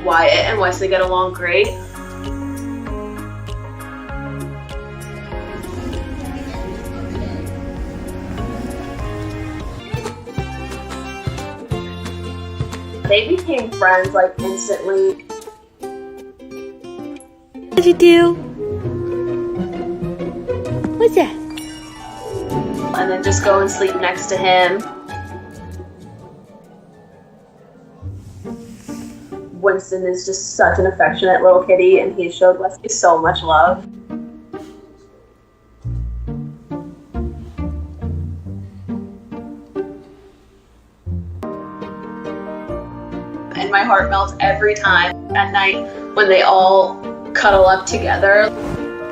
Wyatt and Wesley get along great. They became friends like instantly. What'd you do? What's that? And then just go and sleep next to him. Winston is just such an affectionate little kitty, and he showed Wesley so much love. And my heart melts every time at night when they all cuddle up together.